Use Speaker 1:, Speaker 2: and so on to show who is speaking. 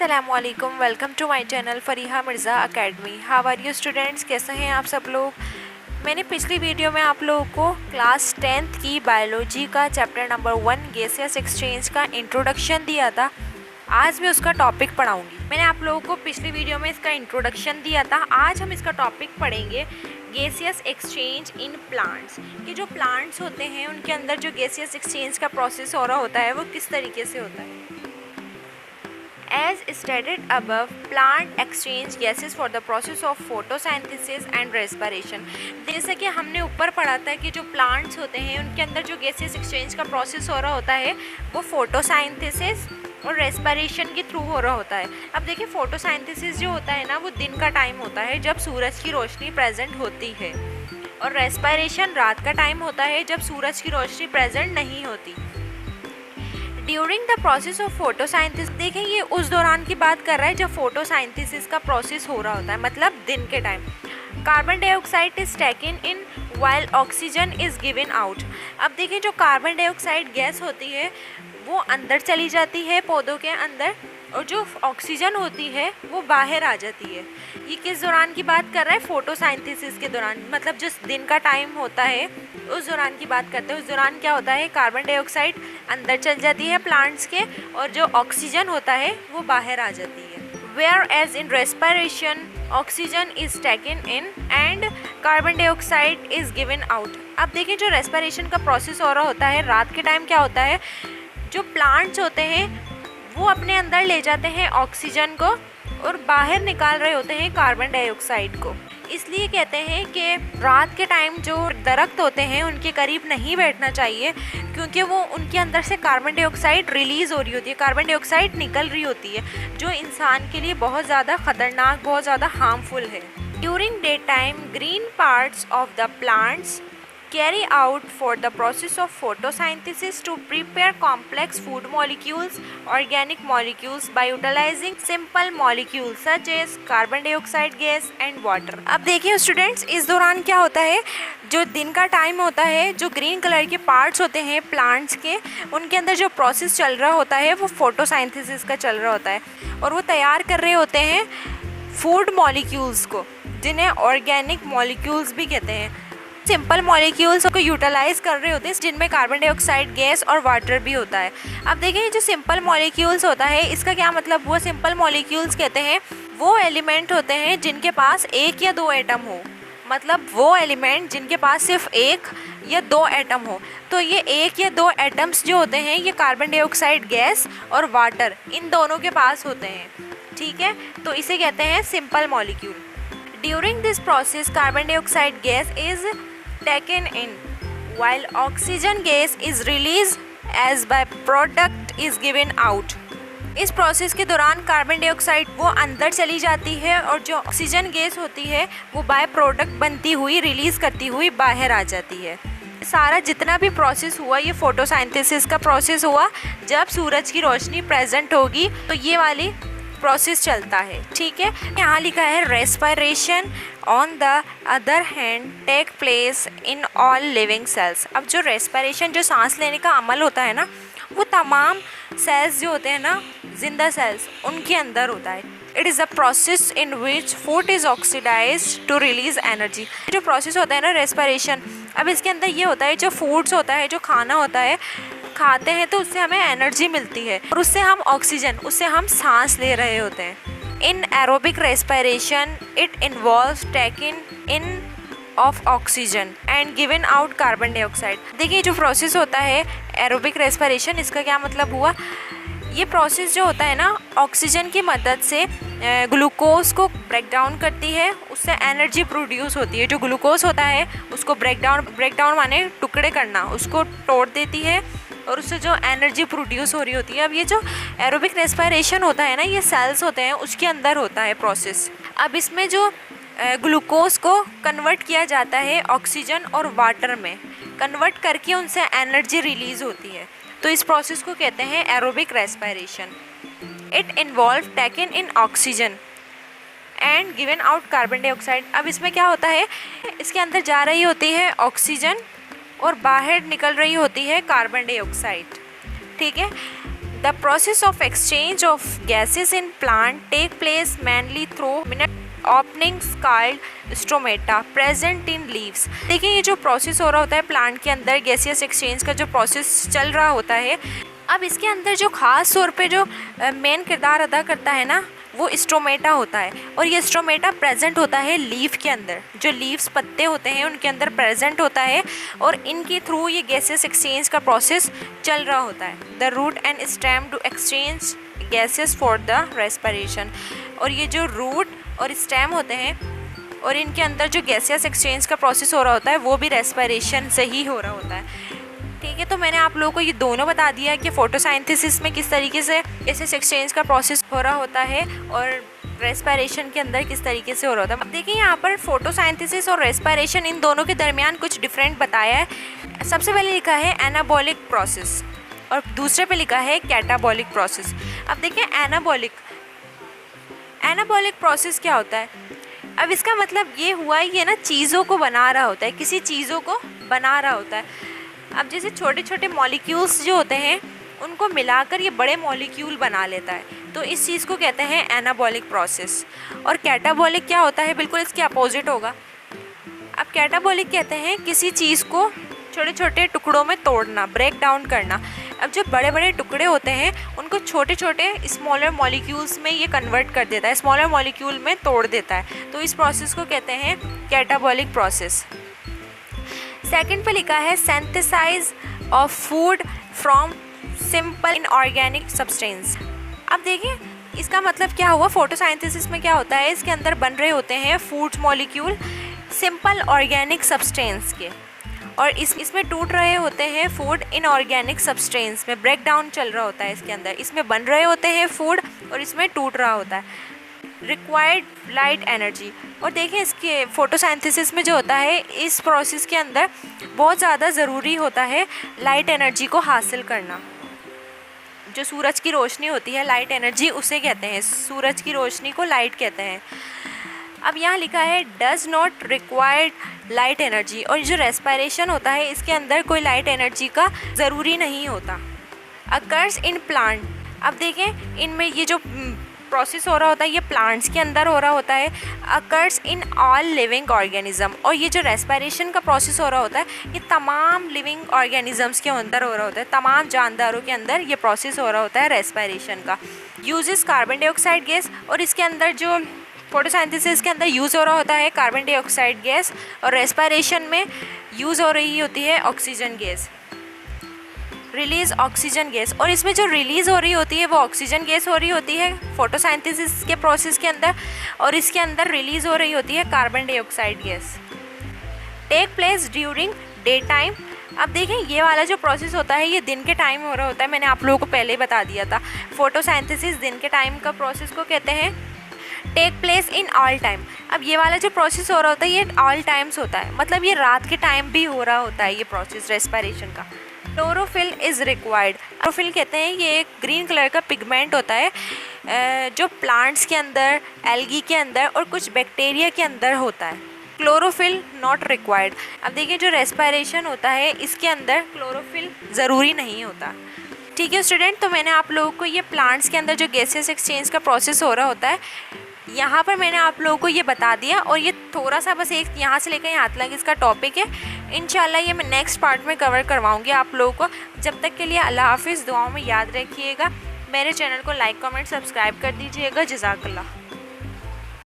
Speaker 1: अस्सलामुअलैकुम, welcome to my channel Fariha Mirza academy. How are you students, कैसे हैं आप सब लोग। मैंने पिछली वीडियो में आप लोगों को क्लास 10th की बायोलॉजी का चैप्टर नंबर 1 गैसियस एक्सचेंज का इंट्रोडक्शन दिया था। आज मैं उसका टॉपिक पढ़ाऊंगी। मैंने आप लोगों को पिछली वीडियो में इसका इंट्रोडक्शन दिया था। आज हम इसका टॉपिक पढ़ेंगे गैसियस एक्सचेंज इन प्लांट्स, कि जो प्लांट्स होते हैं उनके अंदर जो गैसियस एक्सचेंज का प्रोसेस हो रहा होता है वो किस तरीके से होता है। As stated above, plant exchange gases for the process of photosynthesis and respiration। जैसे कि हमने ऊपर पढ़ा था कि जो प्लांट्स होते हैं उनके अंदर जो गैसेस एक्सचेंज का प्रोसेस हो रहा होता है वो फोटोसाइंथेसिस और रेस्पिरेशन के थ्रू हो रहा होता है। अब देखिए, फोटोसाइंथेसिस जो होता है ना वो दिन का टाइम होता है जब सूरज की रोशनी प्रेजेंट होती है, और रेस्पिरेशन रात का टाइम होता है जब सूरज की रोशनी प्रेजेंट नहीं होती। ड्यूरिंग द प्रोसेस ऑफ फोटोसाइंथिस, देखें ये उस दौरान की बात कर रहा है जब फोटोसाइंथिसिस का प्रोसेस हो रहा होता है, मतलब दिन के time. Carbon dioxide is taken in while oxygen is given out. अब देखिए, जो कार्बन डाइऑक्साइड गैस होती है वो अंदर चली जाती है पौधों के अंदर, और जो ऑक्सीजन होती है वो बाहर आ जाती है। ये किस दौरान की बात कर रहा है? फोटोसाइंथिसिस के दौरान, मतलब जिस दिन का टाइम होता है उस दौरान की बात करते हैं। उस दौरान क्या होता है, कार्बन डाइऑक्साइड अंदर चल जाती है प्लांट्स के, और जो ऑक्सीजन होता है वो बाहर आ जाती है। Whereas in respiration oxygen is taken in and carbon dioxide is given out. अब देखिए, जो रेस्पिरेशन का प्रोसेस हो रहा होता है रात के टाइम, क्या होता है, जो प्लांट्स होते हैं वो अपने अंदर ले जाते हैं ऑक्सीजन को और बाहर निकाल रहे होते हैं कार्बन डाइऑक्साइड को। इसलिए कहते हैं कि रात के टाइम जो दरख्त होते हैं उनके करीब नहीं बैठना चाहिए, क्योंकि वो उनके अंदर से कार्बन डाइऑक्साइड रिलीज़ हो रही होती है, कार्बन डाइऑक्साइड निकल रही होती है, जो इंसान के लिए बहुत ज़्यादा ख़तरनाक, बहुत ज़्यादा हार्मफुल है। During day time green parts of the plants carry out for the process of photosynthesis to prepare complex food molecules, organic molecules by utilizing simple molecules such as carbon dioxide gas and water। अब देखिए students, इस दौरान क्या होता है, जो दिन का टाइम होता है, जो ग्रीन कलर के पार्ट्स होते हैं प्लांट्स के, उनके अंदर जो प्रोसेस चल रहा होता है वो फोटोसाइंथेसिस का चल रहा होता है, और वो तैयार कर रहे होते हैं फूड मॉलिक्यूल्स को, जिन्हें ऑर्गेनिक मॉलिक्यूल्स भी कहते हैं। सिंपल मॉलिक्यूल्स को यूटिलाइज कर रहे होते हैं, जिनमें कार्बन डाइऑक्साइड गैस और वाटर भी होता है। अब देखिए, जो सिंपल मॉलिक्यूल्स होता है इसका क्या मतलब हुआ? सिंपल मॉलिक्यूल्स कहते हैं वो एलिमेंट होते हैं जिनके पास एक या दो एटम हो, मतलब वो एलिमेंट जिनके पास सिर्फ एक या दो एटम हो। तो ये एक या दो एटम्स जो होते हैं ये कार्बन डाइऑक्साइड गैस और वाटर, इन दोनों के पास होते हैं, ठीक है। तो इसे कहते हैं simple molecule. During this process carbon dioxide gas is taken in while oxygen gas is released as by product is given out। इस प्रोसेस के दौरान कार्बन डाइऑक्साइड वो अंदर चली जाती है, और जो ऑक्सीजन गैस होती है वो बाय प्रोडक्ट बनती हुई, रिलीज़ करती हुई बाहर आ जाती है। सारा जितना भी प्रोसेस हुआ ये फोटोसाइंथेसिस का प्रोसेस हुआ। जब सूरज की रोशनी प्रेजेंट होगी तो ये वाली प्रोसेस चलता है, ठीक है। यहाँ लिखा है respiration on the other hand take place in all living cells. अब जो रेस्पिरेशन, जो सांस लेने का अमल होता है ना, वो तमाम सेल्स जो होते हैं ना, जिंदा सेल्स, उनके अंदर होता है। It is a process in which food is oxidize to release energy. जो प्रोसेस होता है ना रेस्पिरेशन, अब इसके अंदर ये होता है, जो फूड्स होता है, जो खाना होता है, खाते हैं तो उससे हमें एनर्जी मिलती है, और उससे हम ऑक्सीजन, उससे हम सांस ले रहे होते हैं। In aerobic respiration it involves taking in of oxygen and given out carbon dioxide. देखिए, जो प्रोसेस होता है एरोबिक रेस्पिरेशन, इसका क्या मतलब हुआ? ये प्रोसेस जो होता है ना, ऑक्सीजन की मदद से ग्लूकोज को ब्रेक डाउन करती है, उससे एनर्जी प्रोड्यूस होती है। जो ग्लूकोज होता है उसको ब्रेक डाउन माने टुकड़े करना, उसको तोड़ देती है, और उससे जो एनर्जी प्रोड्यूस हो रही होती है। अब ये जो एरोबिक रेस्पिरेशन होता है ना, ये सेल्स होते हैं उसके अंदर होता है प्रोसेस। अब इसमें जो ग्लूकोज को कन्वर्ट किया जाता है ऑक्सीजन और वाटर में, कन्वर्ट करके उनसे एनर्जी रिलीज़ होती है, तो इस प्रोसेस को कहते हैं aerobic respiration. It involve taken in oxygen and given out carbon dioxide. अब इसमें क्या होता है, इसके अंदर जा रही होती है ऑक्सीजन और बाहर निकल रही होती है कार्बन डाइऑक्साइड, ठीक है। The process of exchange of gases in plant take place mainly through openings called stomata present in leaves। देखिए ये जो प्रोसेस हो रहा होता है प्लांट के अंदर, गैसियस एक्सचेंज का जो प्रोसेस चल रहा होता है, अब इसके अंदर जो ख़ास तौर पे जो मेन किरदार अदा करता है ना, वो स्टोमेटा होता है। और ये स्टोमेटा प्रेजेंट होता है लीफ के अंदर, जो लीव्स पत्ते होते हैं उनके अंदर प्रेजेंट होता है, और इनके थ्रू ये गैसेस एक्सचेंज का प्रोसेस चल रहा होता है। The root and stem to exchange gases for the respiration. और ये जो रूट और स्टेम होते हैं और इनके अंदर जो गैसेस एक्सचेंज का प्रोसेस हो रहा होता है वो भी रेस्पिरेशन से ही हो रहा होता है। ठीक है, तो मैंने आप लोगों को ये दोनों बता दिया कि फोटोसाइंथेसिस में किस तरीके से गैसेस एक्सचेंज का प्रोसेस हो रहा होता है और रेस्पिरेशन के अंदर किस तरीके से हो रहा होता है। अब देखिए यहाँ पर फोटोसाइंथेसिस और रेस्पिरेशन इन दोनों के दरमियान कुछ डिफरेंट बताया है। सबसे पहले लिखा है एनाबॉलिक प्रोसेस और दूसरे पे लिखा है कैटाबॉलिक प्रोसेस। अब देखिए एनाबॉलिक प्रोसेस क्या होता है। अब इसका मतलब ये हुआ ये ना चीज़ों को बना रहा होता है, किसी चीज़ों को बना रहा होता है। अब जैसे छोटे छोटे मॉलिक्यूल्स जो होते हैं उनको मिलाकर ये बड़े मॉलिक्यूल बना लेता है, तो इस चीज़ को कहते हैं एनाबॉलिक प्रोसेस। और कैटाबॉलिक क्या होता है, बिल्कुल इसके अपोजिट होगा। अब कैटाबॉलिक कहते हैं किसी चीज़ को छोटे छोटे टुकड़ों में तोड़ना, ब्रेक डाउन करना। अब जो बड़े बड़े टुकड़े होते हैं उनको छोटे छोटे स्मॉलर मॉलिक्यूल्स में ये कन्वर्ट कर देता है, स्मॉलर मॉलिक्यूल में तोड़ देता है, तो इस प्रोसेस को कहते हैं कैटाबॉलिक प्रोसेस। सेकंड पे लिखा है synthesize of food from simple inorganic substance. अब देखिए इसका मतलब क्या हुआ, फोटोसाइंथेसिस में क्या होता है, इसके अंदर बन रहे होते हैं food molecule simple organic substance के, और इसमें टूट रहे होते हैं फूड इनऑर्गेनिक सब्सटेंस में, ब्रेक डाउन चल रहा होता है इसके अंदर, इसमें बन रहे होते हैं फूड और इसमें टूट रहा होता है। Required light energy. और देखिए इसके फोटोसाइंथेसिस में जो होता है इस प्रोसेस के अंदर बहुत ज़्यादा ज़रूरी होता है लाइट एनर्जी को हासिल करना। जो सूरज की रोशनी होती है लाइट एनर्जी, उसे कहते हैं, सूरज की रोशनी को लाइट कहते हैं। अब यहाँ लिखा है does not required light energy. और जो रेस्पिरेशन होता है इसके अंदर कोई लाइट एनर्जी का ज़रूरी नहीं होता। Occurs in plant. अब देखें इनमें ये जो प्रोसेस हो रहा होता है ये प्लांट्स के अंदर हो रहा होता है। Occurs in all living organism. और ये जो रेस्पिरेशन का प्रोसेस हो रहा होता है ये तमाम लिविंग ऑर्गेनिजम्स के अंदर हो रहा होता है, तमाम जानदारों के अंदर ये प्रोसेस हो रहा होता है रेस्पिरेशन का। Uses carbon dioxide gas. और इसके अंदर जो फोटोसाइंथेसिस के अंदर यूज़ हो रहा होता है कार्बन डाइऑक्साइड गैस, और रेस्पिरेशन में यूज़ हो रही होती है oxygen gas, release oxygen gas. और इसमें जो रिलीज़ हो रही होती है वो ऑक्सीजन गैस हो रही होती है फोटोसाइंथेसिस के प्रोसेस के अंदर, और इसके अंदर रिलीज़ हो रही होती है carbon dioxide gas. Take place during day time. अब देखें ये वाला जो प्रोसेस होता है ये दिन के टाइम हो रहा होता है, मैंने आप लोगों को पहले ही बता दिया था। फोटोसाइंथेसिस दिन के टाइम का प्रोसेस को कहते हैं। Take place in all time. अब ये वाला जो प्रोसेस हो रहा होता है ये ऑल टाइम्स होता है, मतलब ये रात के टाइम भी हो रहा होता है ये प्रोसेस रेस्पिरेशन का। Chlorophyll is required. क्लोरोफिल कहते हैं ये एक ग्रीन कलर का पिगमेंट होता है जो प्लांट्स के अंदर, एल्गी के अंदर और कुछ बैक्टीरिया के अंदर होता है। Chlorophyll not required. अब देखिए जो रेस्पिरेशन होता है इसके अंदर क्लोरोफिल ज़रूरी नहीं होता। ठीक है स्टूडेंट, तो मैंने आप लोगों को ये प्लांट्स के अंदर जो गैसेस एक्सचेंज का प्रोसेस हो रहा होता है यहाँ पर मैंने आप लोगों को ये बता दिया, और ये थोड़ा सा बस एक यहाँ से लेकर यहाँ तक इसका टॉपिक है। इंशाल्लाह ये मैं नेक्स्ट पार्ट में कवर करवाऊँगी आप लोगों को। जब तक के लिए अल्लाह हाफिज़, दुआओं में याद रखिएगा। मेरे चैनल को लाइक कमेंट सब्सक्राइब कर दीजिएगा। जज़ाकल्लाह।